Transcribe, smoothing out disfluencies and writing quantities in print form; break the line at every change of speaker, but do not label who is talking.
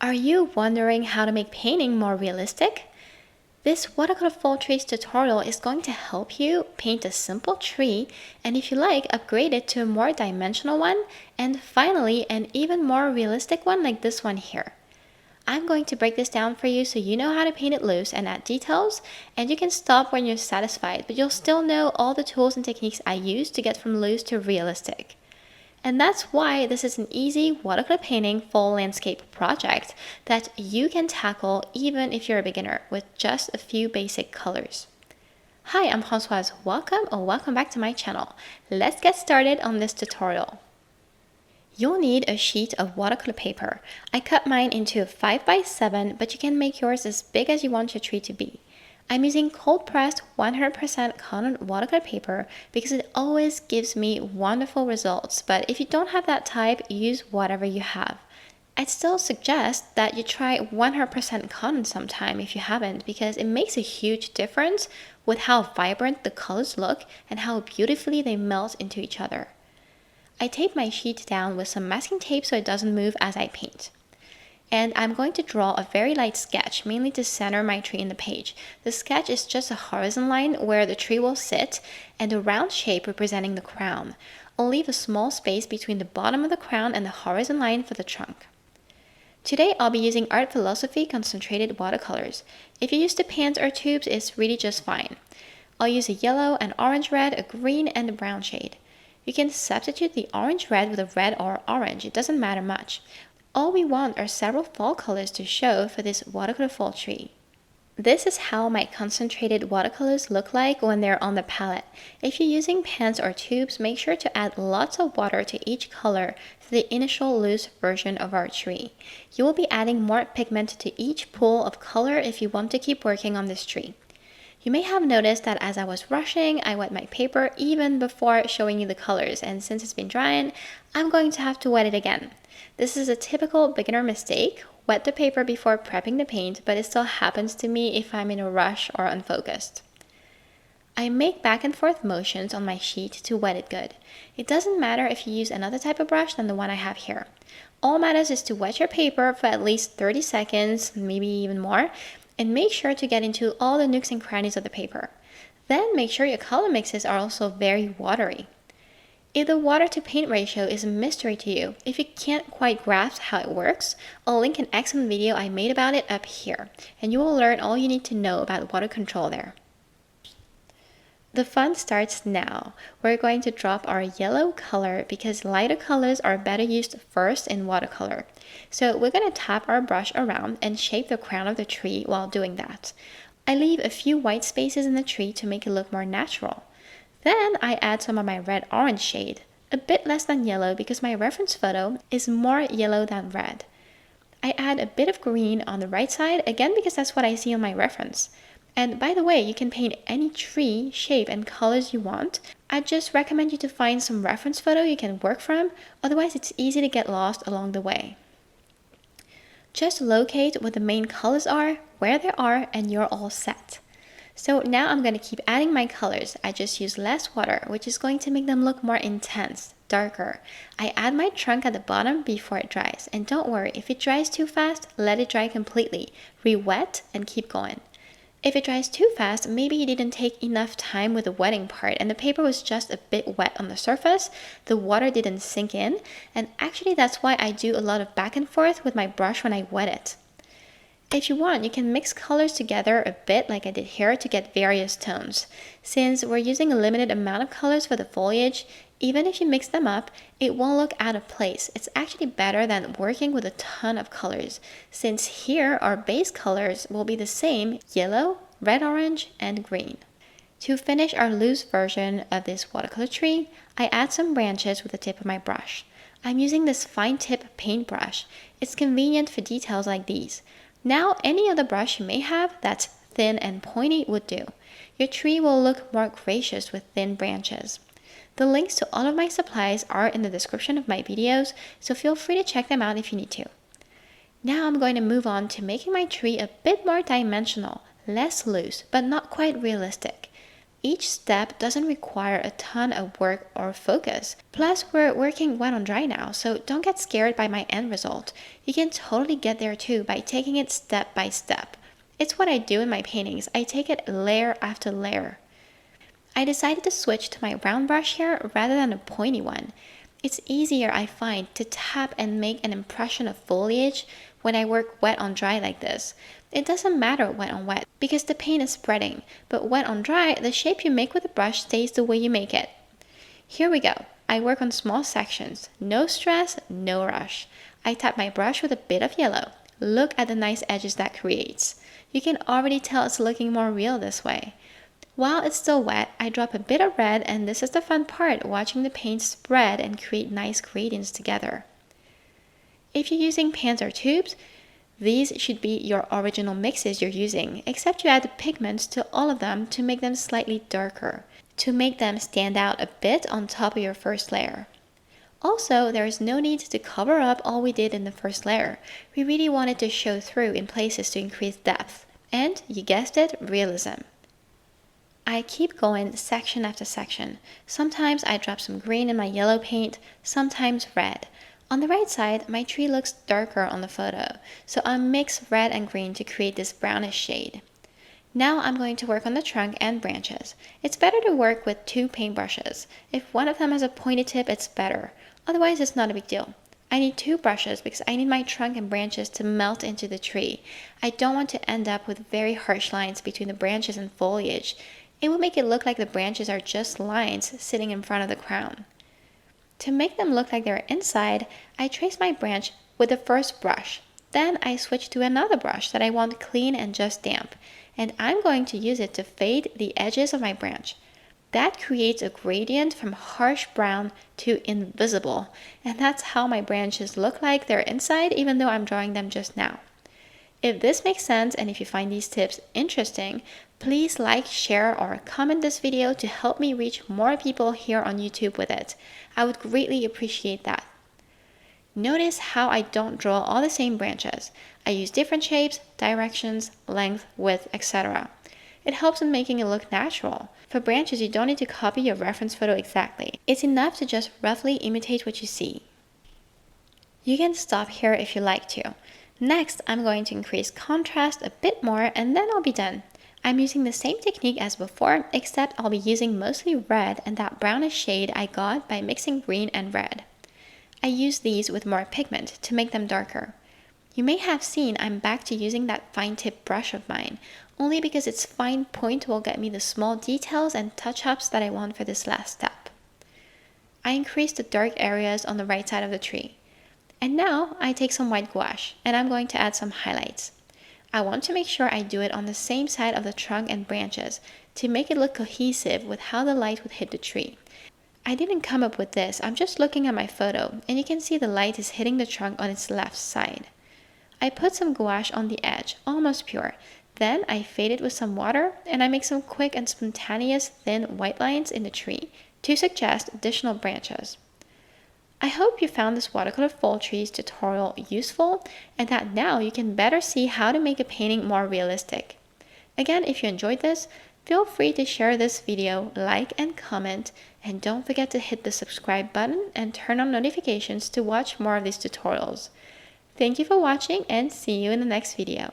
Are you wondering how to make painting more realistic? This watercolor fall trees tutorial is going to help you paint a simple tree, and if you like, upgrade it to a more dimensional one, and finally an even more realistic one like this one here. I'm going to break this down for you so you know how to paint it loose and add details, and you can stop when you're satisfied, but you'll still know all the tools and techniques I use to get from loose to realistic. And that's why this is an easy watercolor painting full landscape project that you can tackle even if you're a beginner with just a few basic colors. Hi, I'm Françoise. Welcome back to my channel. Let's get started on this tutorial. You'll need a sheet of watercolor paper. I cut mine into a 5x7, but you can make yours as big as you want your tree to be. I'm using cold pressed 100% cotton watercolor paper because it always gives me wonderful results, but if you don't have that type, use whatever you have. I'd still suggest that you try 100% cotton sometime if you haven't, because it makes a huge difference with how vibrant the colors look and how beautifully they melt into each other. I tape my sheet down with some masking tape so it doesn't move as I paint. And I'm going to draw a very light sketch, mainly to center my tree in the page. The sketch is just a horizon line where the tree will sit and a round shape representing the crown. I'll leave a small space between the bottom of the crown and the horizon line for the trunk. Today I'll be using Art Philosophy concentrated watercolors. If you use the pans or tubes, it's really just fine. I'll use a yellow, an orange red, a green, and a brown shade. You can substitute the orange red with a red or orange, it doesn't matter much. All we want are several fall colors to show for this watercolor fall tree. This is how my concentrated watercolors look like when they're on the palette. If you're using pans or tubes, make sure to add lots of water to each color for the initial loose version of our tree. You will be adding more pigment to each pool of color if you want to keep working on this tree. You may have noticed that as I was rushing, I wet my paper even before showing you the colors, and since it's been drying, I'm going to have to wet it again. This is a typical beginner mistake. Wet the paper before prepping the paint, but it still happens to me if I'm in a rush or unfocused. I make back and forth motions on my sheet to wet it good. It doesn't matter if you use another type of brush than the one I have here. All matters is to wet your paper for at least 30 seconds, maybe even more, and make sure to get into all the nooks and crannies of the paper. Then make sure your color mixes are also very watery. If the water to paint ratio is a mystery to you, if you can't quite grasp how it works, I'll link an excellent video I made about it up here, and you will learn all you need to know about water control there. The fun starts now. We're going to drop our yellow color because lighter colors are better used first in watercolor. So we're going to tap our brush around and shape the crown of the tree while doing that. I leave a few white spaces in the tree to make it look more natural. Then I add some of my red-orange shade, a bit less than yellow because my reference photo is more yellow than red. I add a bit of green on the right side, again because that's what I see on my reference. And by the way, you can paint any tree, shape, and colors you want. I just recommend you to find some reference photo you can work from, otherwise it's easy to get lost along the way. Just locate what the main colors are, where they are, and you're all set. So now I'm going to keep adding my colors. I just use less water, which is going to make them look more intense, darker. I add my trunk at the bottom before it dries. And don't worry, if it dries too fast, let it dry completely. Re-wet and keep going. If it dries too fast, maybe you didn't take enough time with the wetting part and the paper was just a bit wet on the surface, the water didn't sink in, and actually that's why I do a lot of back and forth with my brush when I wet it. If you want, you can mix colors together a bit like I did here to get various tones. Since we're using a limited amount of colors for the foliage, even if you mix them up, it won't look out of place. It's actually better than working with a ton of colors, since here our base colors will be the same: yellow, red-orange, and green. To finish our loose version of this watercolor tree, I add some branches with the tip of my brush. I'm using this fine tip paintbrush. It's convenient for details like these. Now, any other brush you may have that's thin and pointy would do. Your tree will look more gracious with thin branches. The links to all of my supplies are in the description of my videos, so feel free to check them out if you need to. Now I'm going to move on to making my tree a bit more dimensional, less loose, but not quite realistic. Each step doesn't require a ton of work or focus. Plus, we're working wet on dry now, so don't get scared by my end result. You can totally get there too by taking it step by step. It's what I do in my paintings. I take it layer after layer. I decided to switch to my round brush here rather than a pointy one. It's easier, I find, to tap and make an impression of foliage when I work wet on dry like this. It doesn't matter wet on wet because the paint is spreading, but wet on dry, the shape you make with the brush stays the way you make it. Here we go. I work on small sections. No stress, no rush. I tap my brush with a bit of yellow. Look at the nice edges that creates. You can already tell it's looking more real this way. While it's still wet, I drop a bit of red, and this is the fun part, watching the paint spread and create nice gradients together. If you're using pans or tubes, these should be your original mixes you're using, except you add the pigments to all of them to make them slightly darker, to make them stand out a bit on top of your first layer. Also, there is no need to cover up all we did in the first layer. We really wanted to show through in places to increase depth, and you guessed it, realism. I keep going section after section. Sometimes I drop some green in my yellow paint, sometimes red. On the right side, my tree looks darker on the photo, so I'll mix red and green to create this brownish shade. Now I'm going to work on the trunk and branches. It's better to work with two paintbrushes. If one of them has a pointy tip, it's better. Otherwise, it's not a big deal. I need two brushes because I need my trunk and branches to melt into the tree. I don't want to end up with very harsh lines between the branches and foliage. It will make it look like the branches are just lines sitting in front of the crown. To make them look like they're inside, I trace my branch with the first brush. Then I switch to another brush that I want clean and just damp, and I'm going to use it to fade the edges of my branch. That creates a gradient from harsh brown to invisible, and that's how my branches look like they're inside even though I'm drawing them just now. If this makes sense and if you find these tips interesting, please like, share, or comment this video to help me reach more people here on YouTube with it. I would greatly appreciate that. Notice how I don't draw all the same branches. I use different shapes, directions, length, width, etc. It helps in making it look natural. For branches, you don't need to copy your reference photo exactly. It's enough to just roughly imitate what you see. You can stop here if you like to. Next, I'm going to increase contrast a bit more and then I'll be done. I'm using the same technique as before, except I'll be using mostly red and that brownish shade I got by mixing green and red. I use these with more pigment to make them darker. You may have seen I'm back to using that fine tip brush of mine, only because its fine point will get me the small details and touch-ups that I want for this last step. I increase the dark areas on the right side of the tree. And now I take some white gouache and I'm going to add some highlights. I want to make sure I do it on the same side of the trunk and branches to make it look cohesive with how the light would hit the tree. I didn't come up with this, I'm just looking at my photo and you can see the light is hitting the trunk on its left side. I put some gouache on the edge, almost pure. Then I fade it with some water and I make some quick and spontaneous thin white lines in the tree to suggest additional branches. I hope you found this watercolor fall trees tutorial useful and that now you can better see how to make a painting more realistic. Again, if you enjoyed this, feel free to share this video, like and comment, and don't forget to hit the subscribe button and turn on notifications to watch more of these tutorials. Thank you for watching and see you in the next video.